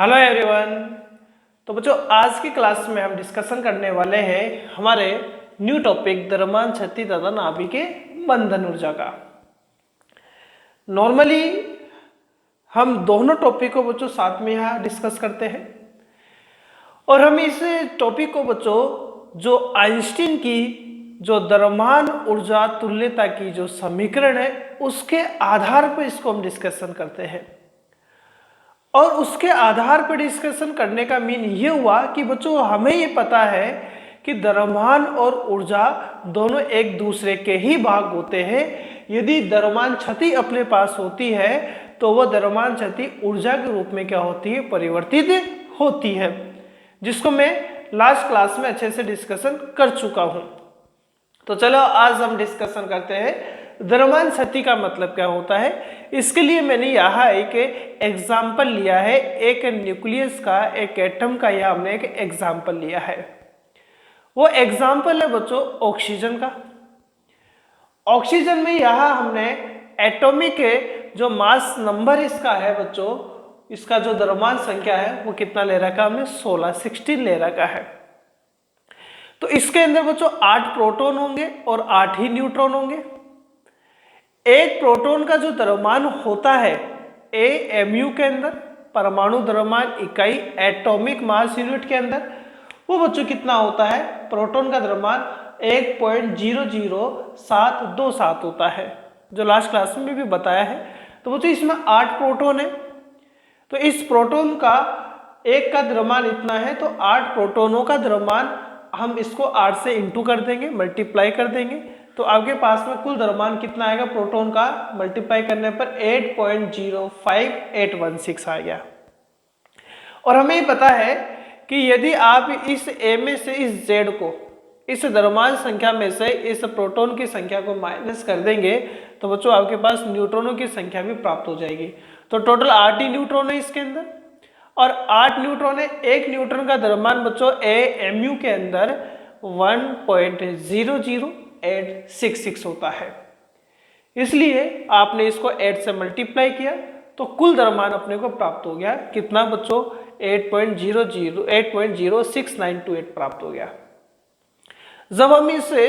Hello everyone. तो बच्चों आज की क्लास में हम डिस्कशन करने वाले हैं हमारे न्यू टॉपिक द्रव्यमान क्षति तथा नाभिक के बंधन ऊर्जा का। नॉर्मली हम दोनों टॉपिक को बच्चों साथ में यहाँ डिस्कस करते हैं और हम इस टॉपिक को बच्चों जो आइंस्टीन की जो द्रव्यमान ऊर्जा तुल्यता की जो समीकरण है उसके आधार पर इसको हम डिस्कशन करते हैं। और उसके आधार पर डिस्कशन करने का मीन ये हुआ कि बच्चों हमें ये पता है कि द्रव्यमान और ऊर्जा दोनों एक दूसरे के ही भाग होते हैं। यदि द्रव्यमान क्षति अपने पास होती है तो वह द्रव्यमान क्षति ऊर्जा के रूप में क्या होती है, परिवर्तित होती है, जिसको मैं लास्ट क्लास में अच्छे से डिस्कशन कर चुका हूं। तो चलो आज हम डिस्कशन करते हैं द्रव्यमान क्षति का मतलब क्या होता है। इसके लिए मैंने यहाँ एक एग्जाम्पल लिया है, एक न्यूक्लियस का, एक एटम का, यहाँ हमने एक एग्जाम्पल लिया है। वो एग्जाम्पल है बच्चों ऑक्सीजन का। ऑक्सीजन में यहाँ हमने एटॉमिक जो मास नंबर इसका है बच्चों, इसका जो द्रव्यमान संख्या है वो कितना ले रखा है हमने, 16 ले रखा है। तो इसके अंदर बच्चों 8 प्रोटॉन होंगे और 8 ही न्यूट्रॉन होंगे। एक प्रोटॉन का जो द्रव्यमान होता है AMU के अंदर, परमाणु द्रव्यमान इकाई एटॉमिक मास यूनिट के अंदर, वो बच्चों कितना होता है, प्रोटॉन का द्रव्यमान 1.00727 होता है, जो लास्ट क्लास में भी बताया है। तो बच्चों इसमें 8 प्रोटॉन है, तो इस प्रोटॉन का एक का द्रव्यमान इतना है, तो 8 प्रोटॉनों का द्रव्यमान हम इसको 8 से इंटू कर देंगे, मल्टीप्लाई कर देंगे, तो आपके पास में कुल द्रव्यमान कितना आएगा प्रोटॉन का, मल्टीप्लाई करने पर 8.05816 आ गया। और हमें पता है कि यदि आप इस A में से इस Z को, इस द्रव्यमान संख्या में से इस प्रोटॉन की संख्या को माइनस कर देंगे तो बच्चों आपके पास न्यूट्रॉनों की संख्या भी प्राप्त हो जाएगी। तो टोटल 8 ही न्यूट्रॉन है इसके अंदर और 8 न्यूट्रॉन है। एक न्यूट्रॉन का द्रव्यमान बच्चों AMU के अंदर 1.00866 होता है, इसलिए आपने इसको 8 से मल्टीप्लाई किया तो कुल द्रव्यमान अपने को प्राप्त हो गया कितना बच्चों, 8.06928 प्राप्त हो गया। जब हम इसे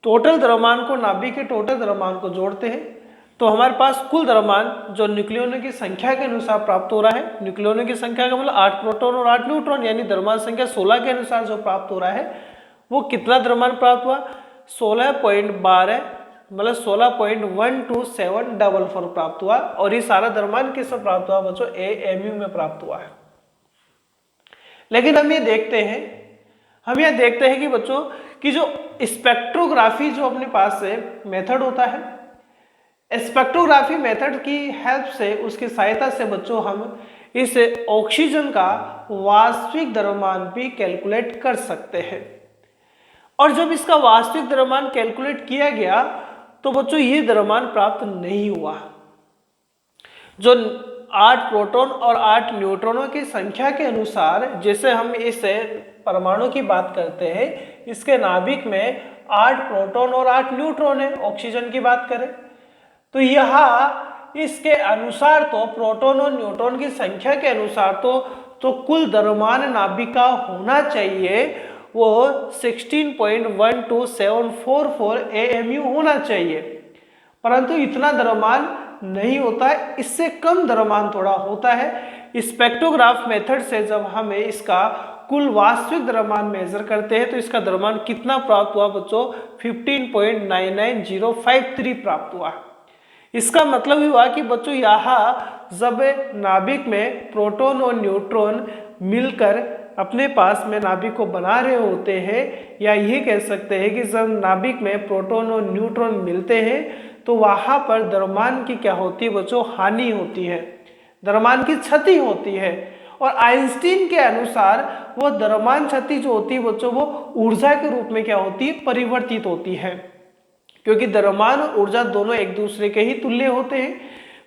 टोटल द्रव्यमान को, नाभिक के टोटल द्रव्यमान को जोड़ते हैं तो हमारे पास कुल द्रव्यमान जो न्यूक्लियनों की संख्या के अनुसार प्राप्त हो रहा है, न्यूक्लियनों की संख्या का मतलब 8 प्रोटॉन और 8 न्यूट्रॉन, यानी द्रव्यमान संख्या 16 के अनुसार जो प्राप्त हो रहा है वो कितना द्रव्यमान प्राप्त हुआ, 16.12 मतलब 16.12744 प्राप्त हुआ। और ये सारा द्रव्यमान किससे प्राप्त हुआ बच्चों, AMU में प्राप्त हुआ है। लेकिन हम ये देखते हैं कि बच्चों कि जो स्पेक्ट्रोग्राफी जो अपने पास से मेथड होता है, स्पेक्ट्रोग्राफी मेथड की हेल्प से, उसकी सहायता से बच्चों हम इस ऑक्सीजन का वास्तविक द्रव्यमान भी कैलकुलेट कर सकते हैं। और जब इसका वास्तविक द्रव्यमान कैलकुलेट किया गया तो बच्चों ये द्रव्यमान प्राप्त नहीं हुआ। जो 8 प्रोटॉन और 8 न्यूट्रॉनों की संख्या के अनुसार, जैसे हम इस परमाणु की बात करते हैं, इसके नाभिक में 8 प्रोटॉन और 8 न्यूट्रॉन है, ऑक्सीजन की बात करें तो यहाँ इसके अनुसार तो प्रोटॉन और न्यूट्रॉन की संख्या के अनुसार तो कुल द्रव्यमान नाभिक का होना चाहिए वो 16.12744 AMU होना चाहिए, परंतु इतना द्रव्यमान नहीं होता है, इससे कम द्रव्यमान थोड़ा होता है। स्पेक्ट्रोग्राफ मेथड से जब हमें इसका कुल वास्तविक द्रव्यमान मेजर करते हैं तो इसका द्रव्यमान कितना प्राप्त हुआ बच्चों, 15.99053 प्राप्त हुआ। इसका मतलब हुआ कि बच्चों यहाँ जब नाभिक में प्रोटॉन और न्यूट्रॉन मिलकर अपने पास में नाभिक को बना रहे होते हैं, या ये कह सकते हैं कि जब नाभिक में प्रोटॉन और न्यूट्रॉन मिलते हैं तो वहाँ पर द्रव्यमान की क्या होती है बच्चों, हानि होती है, द्रव्यमान की क्षति होती है। और आइंस्टीन के अनुसार वो द्रव्यमान क्षति जो होती है बच्चों वो ऊर्जा के रूप में क्या होती है, परिवर्तित होती है, क्योंकि द्रव्यमान और ऊर्जा दोनों एक दूसरे के ही तुल्य होते हैं।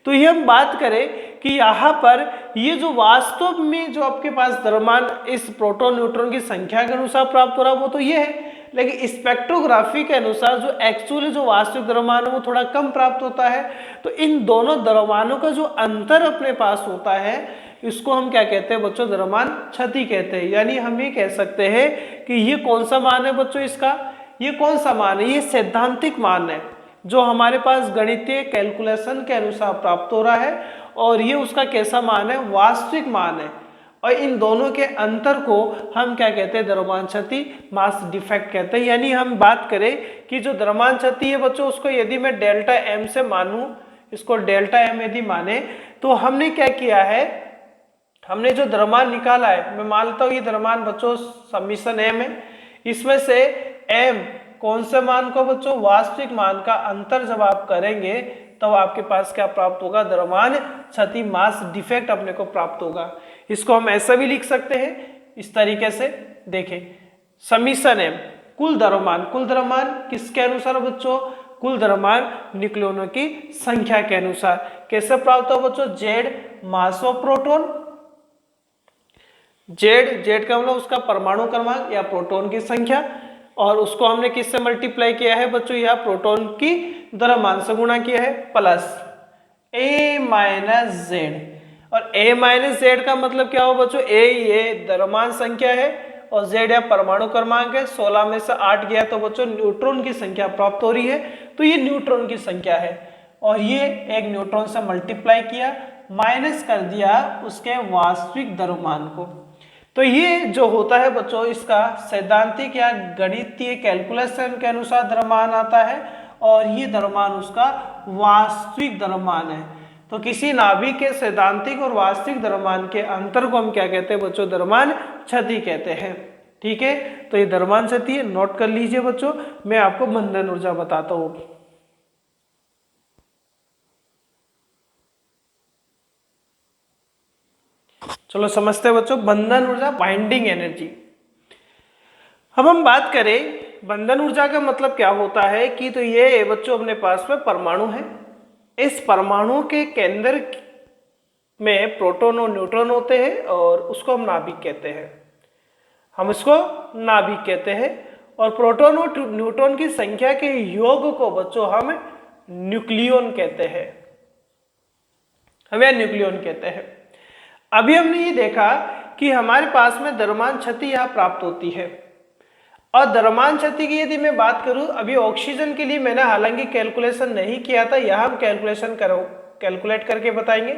तो ये हम बात करें कि यहाँ पर ये जो वास्तव में जो आपके पास द्रव्यमान इस प्रोटॉन न्यूट्रॉन की संख्या के अनुसार प्राप्त हो रहा है वो तो ये है, लेकिन स्पेक्ट्रोग्राफी के अनुसार जो एक्चुअली जो वास्तविक द्रव्यमान है वो थोड़ा कम प्राप्त होता है। तो इन दोनों द्रव्यमानों का जो अंतर अपने पास होता है, इसको हम क्या कहते हैं बच्चों, द्रव्यमान क्षति कहते हैं। यानी हम ये कह सकते हैं कि ये कौन सा मान है बच्चों, इसका ये कौन सा मान है, ये सैद्धांतिक मान है जो हमारे पास गणितीय कैलकुलेशन के अनुसार प्राप्त हो रहा है, और ये उसका कैसा मान है, वास्तविक मान है। और इन दोनों के अंतर को हम क्या कहते हैं, द्रव्यमान क्षति, मास डिफेक्ट कहते हैं। यानी हम बात करें कि जो द्रव्यमान क्षति है बच्चों, उसको यदि मैं डेल्टा एम से मानूं, इसको डेल्टा एम यदि माने, तो हमने क्या किया है, हमने जो द्रव्यमान निकाला है, मैं मानता हूं ये द्रव्यमान बच्चों समीशन एम है, इसमें से एम कौन से मान को बच्चों, वास्तविक मान का अंतर जब आप करेंगे तब आपके पास क्या प्राप्त होगा, द्रव्यमान क्षति, मास डिफेक्ट अपने को प्राप्त होगा। इसको हम ऐसा भी लिख सकते हैं इस तरीके से, देखें समीशन एम कुल द्रव्यमान, कुल द्रव्यमान किसके अनुसार बच्चों, कुल द्रव्यमान न्यूक्लियनों की संख्या के अनुसार। कैसे प्राप्त हो बच्चों, Z mass of proton, Z का मतलब उसका परमाणु क्रमांक या प्रोटॉन की संख्या, और उसको हमने किससे मल्टीप्लाई किया है बच्चों, या प्रोटॉन की द्रव्यमान से गुणा किया है, प्लस ए माइनस जेड। और ए माइनस जेड का मतलब क्या हो बच्चों, ए ये द्रव्यमान संख्या है और जेड या परमाणु क्रमांक है। 16 में से 8 गया तो बच्चों न्यूट्रॉन की संख्या प्राप्त हो रही है, तो ये न्यूट्रॉन की संख्या है, और ये एक न्यूट्रॉन से मल्टीप्लाई किया, माइनस कर दिया उसके वास्तविक द्रव्यमान को। तो ये जो होता है बच्चों, इसका सैद्धांतिक या गणितीय कैलकुलेशन के अनुसार द्रव्यमान आता है, और ये द्रव्यमान उसका वास्तविक द्रव्यमान है। तो किसी नाभिक के सैद्धांतिक और वास्तविक द्रव्यमान के अंतर को हम क्या कहते हैं बच्चों, द्रव्यमान क्षति कहते हैं। ठीक है, तो ये द्रव्यमान क्षति है, नोट कर लीजिए बच्चों। मैं आपको बंधन ऊर्जा बताता हूं। चलो समझते हैं बच्चों, बंधन ऊर्जा, बाइंडिंग एनर्जी। अब हम बात करें बंधन ऊर्जा का मतलब क्या होता है कि, तो ये बच्चों अपने पास में परमाणु है, इस परमाणु के केंद्र में प्रोटॉन और न्यूट्रॉन होते हैं, और उसको हम नाभिक कहते हैं, हम इसको नाभिक कहते हैं। और प्रोटॉन और न्यूट्रॉन की संख्या के योग को बच्चों हम न्यूक्लियन कहते हैं, हम यह न्यूक्लियन कहते हैं। अभी हमने ये देखा कि हमारे पास में द्रव्यमान क्षति यहाँ प्राप्त होती है, और द्रव्यमान क्षति की यदि मैं बात करूं, अभी ऑक्सीजन के लिए मैंने हालांकि कैलकुलेशन नहीं किया था, यहाँ हम कैलकुलेट करके बताएंगे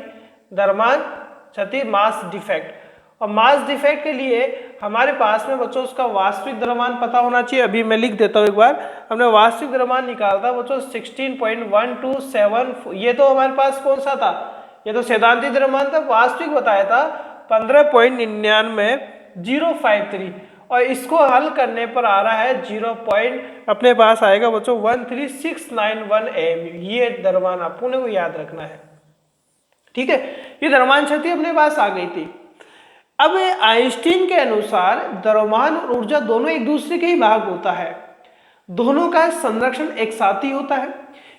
द्रव्यमान क्षति, मास डिफेक्ट। और मास डिफेक्ट के लिए हमारे पास में बच्चों उसका वास्तविक द्रव्यमान पता होना चाहिए। अभी मैं लिख देता हूँ एक बार, हमने वास्तविक द्रव्यमान निकाला था बच्चों 16.127, ये तो हमारे पास कौन सा था, ये तो सैद्धांतिक द्रव्यमान था, वास्तविक बताया था 15.99053, और इसको हल करने पर आ रहा है 0. अपने पास आएगा बच्चों 13691 AMU। ये द्रव्यमान आपको को याद रखना है। ठीक है, ये द्रव्यमान क्षति अपने पास आ गई थी। अब आइंस्टीन के अनुसार द्रव्यमान और ऊर्जा दोनों एक दूसरे के ही भाग होता है, दोनों का संरक्षण एक साथ ही होता है।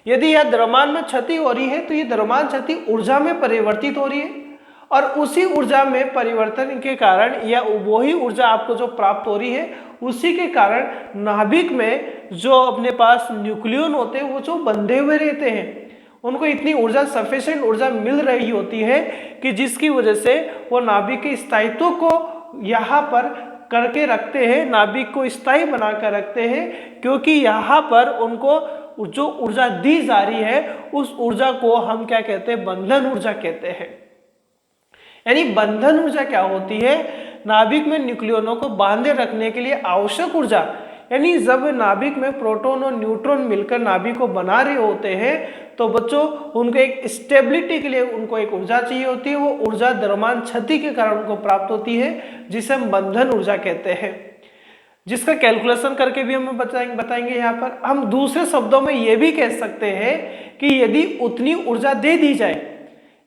यदि यह द्रव्यमान में क्षति हो रही है तो ये द्रव्यमान क्षति ऊर्जा में परिवर्तित हो रही है, और उसी ऊर्जा में परिवर्तन के कारण या वही ऊर्जा आपको जो प्राप्त हो रही है, उसी के कारण नाभिक में जो अपने पास न्यूक्लियन होते हैं वो जो बंधे हुए रहते हैं, उनको इतनी ऊर्जा, सफिशिएंट ऊर्जा मिल रही होती है कि जिसकी वजह से वो नाभिक के स्थायित्व को यहाँ पर करके रखते हैं, नाभिक को स्थायी बना कर रखते हैं, क्योंकि यहाँ पर उनको जो ऊर्जा दी जा रही है उस ऊर्जा को हम क्या कहते हैं, बंधन ऊर्जा कहते हैं। यानी बंधन ऊर्जा क्या होती है, नाभिक में न्यूक्लियनों को बांधे रखने के लिए आवश्यक ऊर्जा। यानी जब नाभिक में प्रोटॉन और न्यूट्रॉन मिलकर नाभिक को बना रहे होते हैं तो बच्चों उनको एक स्टेबिलिटी के लिए उनको एक ऊर्जा चाहिए होती है, वो ऊर्जा द्रव्यमान क्षति के कारण उनको प्राप्त होती है, जिसे हम बंधन ऊर्जा कहते हैं, जिसका कैलकुलेशन करके भी हम बताएंगे। यहाँ पर हम दूसरे शब्दों में ये भी कह सकते हैं कि यदि उतनी ऊर्जा दे दी जाए,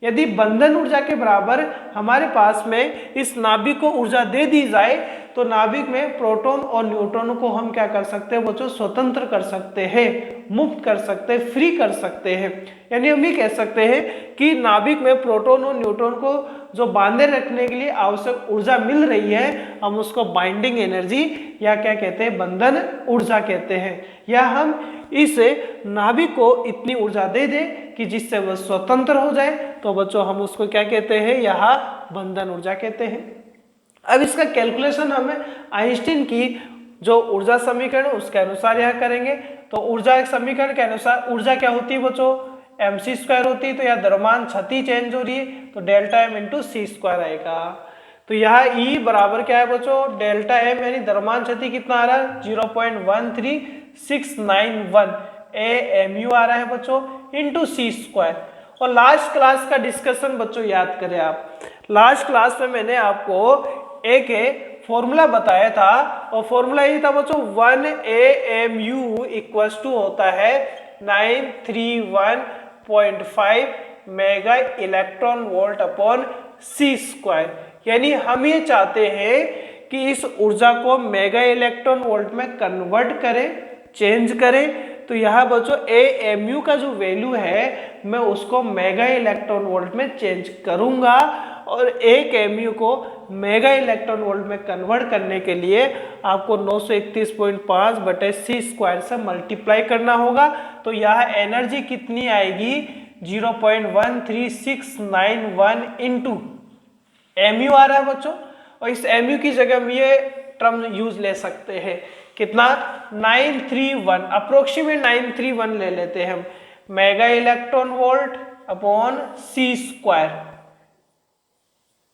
यदि बंधन ऊर्जा के बराबर हमारे पास में इस नाभिक को ऊर्जा दे दी जाए तो नाभिक में प्रोटॉन और न्यूट्रॉन को हम क्या कर सकते हैं बच्चों, स्वतंत्र कर सकते हैं, मुक्त कर सकते हैं, फ्री कर सकते हैं। यानी हम ये कह सकते हैं कि नाभिक में प्रोटॉन और न्यूट्रॉन को जो बांधे रखने के लिए आवश्यक ऊर्जा मिल रही है, हम उसको बाइंडिंग एनर्जी या क्या कहते हैं, बंधन ऊर्जा कहते हैं, या हम इस नाभिक को इतनी ऊर्जा दे दे कि जिससे वह स्वतंत्र हो जाए, तो बच्चों हम उसको क्या कहते हैं, यह बंधन ऊर्जा कहते हैं। अब इसका कैलकुलेशन हमें आइंस्टीन की जो ऊर्जा समीकरण उसके अनुसार यह करेंगे। तो ऊर्जा समीकरण के अनुसार ऊर्जा क्या होती है बच्चों, mc² होती है। तो यह द्रव्यमान क्षति चेंज हो रही है, तो डेल्टा m इंटू c² आएगा। तो यह E बराबर क्या है बच्चों, डेल्टा m यानी द्रव्यमान क्षति कितना आ रहा है, 0.13691 AMU आ रहा है बच्चों, इंटू c²। और लास्ट क्लास का डिस्कशन बच्चों याद करें आप, लास्ट क्लास में मैंने आपको एक फॉर्मूला बताया था, और फॉर्मूला ये था बच्चों 1 AMU इक्वल्स टू होता है 931.5 mega electron volt upon c²। यानी हम ये चाहते हैं कि इस ऊर्जा को मेगा इलेक्ट्रॉन वोल्ट में कन्वर्ट करें, चेंज करें। तो यहाँ बच्चों AMU का जो वैल्यू है मैं उसको मेगा इलेक्ट्रॉन वोल्ट में चेंज करूंगा, और 1 AMU को मेगा इलेक्ट्रॉन वोल्ट में कन्वर्ट करने के लिए आपको 931.5 बटे c² से मल्टीप्लाई करना होगा। तो यह एनर्जी कितनी आएगी, 0.13691 इंटू MU आ रहा है बच्चों। और इस MU की जगह हम ये टर्म यूज ले सकते हैं, कितना 931, अप्रोक्सीमेट 931 ले लेते हैं हम, mega electron volt upon c²,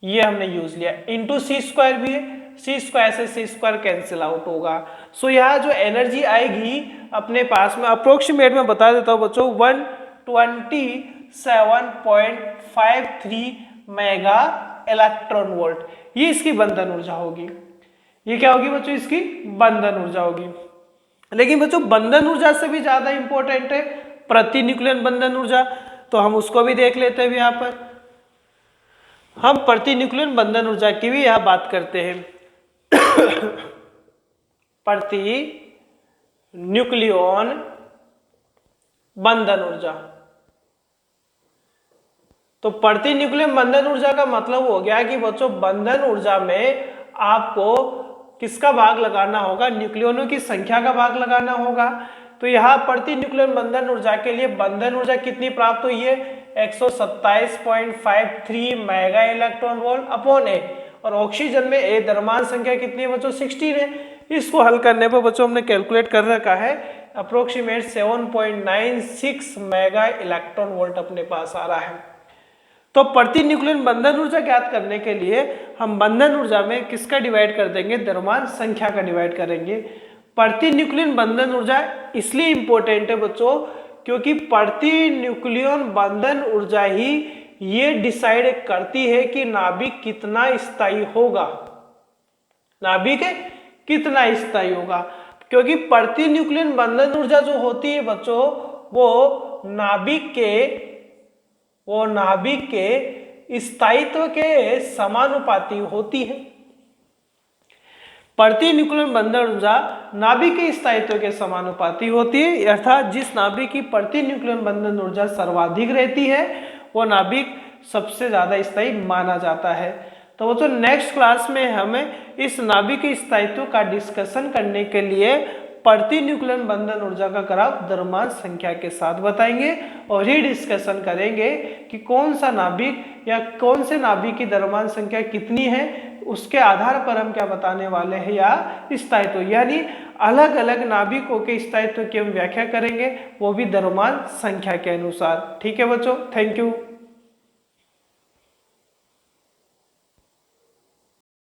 ये हमने यूज लिया, इंटू c² भी है, c² से c² कैंसिल आउट होगा। सो यह जो एनर्जी आएगी अपने पास में, अप्रोक्सीमेट में बता देता हूं बच्चों, 127.53 मेगा इलेक्ट्रॉन वोल्ट, ये इसकी बंधन ऊर्जा होगी। ये क्या होगी बच्चों, इसकी बंधन ऊर्जा होगी। लेकिन बच्चों बंधन ऊर्जा से भी ज्यादा इंपॉर्टेंट है प्रति न्यूक्लियन बंधन ऊर्जा, तो हम उसको भी देख लेते हैं। यहाँ पर हम प्रति न्यूक्लियन बंधन ऊर्जा की भी यह बात करते हैं। प्रति न्यूक्लियन बंधन ऊर्जा, तो प्रति न्यूक्लियन बंधन ऊर्जा का मतलब हो गया कि बच्चों बंधन ऊर्जा में आपको किसका भाग लगाना होगा, न्यूक्लियनों की संख्या का भाग लगाना होगा। तो यहाँ प्रति न्यूक्लियन बंधन ऊर्जा के लिए बंधन ऊर्जा कितनी प्राप्त हुई है, 127.53 mega electron volt upon A, और ऑक्सीजन में A द्रव्यमान संख्या कितनी है बच्चों, 16 है। इसको हल करने पर बच्चों हमने कैलकुलेट कर रखा है, अप्रोक्सीमेट 7.96 मेगा इलेक्ट्रॉन वोल्ट अपने पास आ रहा है। तो प्रति न्यूक्लियन बंधन ऊर्जा ज्ञात करने के लिए हम बंधन ऊर्जा में किसका डिवाइड कर देंगे, द्रव्यमान संख्या का डिवाइड करेंगे। प्रति न्यूक्लियन बंधन ऊर्जा इसलिए इंपॉर्टेंट है बच्चों क्योंकि प्रति न्यूक्लियन बंधन ऊर्जा ही ये डिसाइड करती है कि नाभिक कितना स्थायी होगा, नाभिक कितना स्थायी होगा। क्योंकि प्रति न्यूक्लियन बंधन ऊर्जा जो होती है बच्चों वो नाभिक के स्थायित्व के समानुपाती होती है। प्रति न्यूक्लियन बंधन ऊर्जा नाभिक के स्थायित्व के समानुपाती होती है, अर्थात जिस नाभिक की प्रति न्यूक्लियन बंधन ऊर्जा सर्वाधिक रहती है वो नाभिक सबसे ज्यादा स्थायी माना जाता है। तो वो तो नेक्स्ट क्लास में हमें इस नाभिक के स्थायित्व का डिस्कशन करने के लिए प्रति न्यूक्लियन बंधन ऊर्जा का ग्राफ द्रव्यमान संख्या के साथ बताएंगे, और ही डिस्कशन करेंगे कि कौन सा नाभिक या कौन से नाभिक की द्रव्यमान संख्या कितनी है, उसके आधार पर हम क्या बताने वाले हैं, या स्थायित्व, यानी अलग अलग नाभिकों के स्थायित्व की हम व्याख्या करेंगे, वो भी द्रव्यमान संख्या के अनुसार। ठीक है बच्चों, थैंक यू।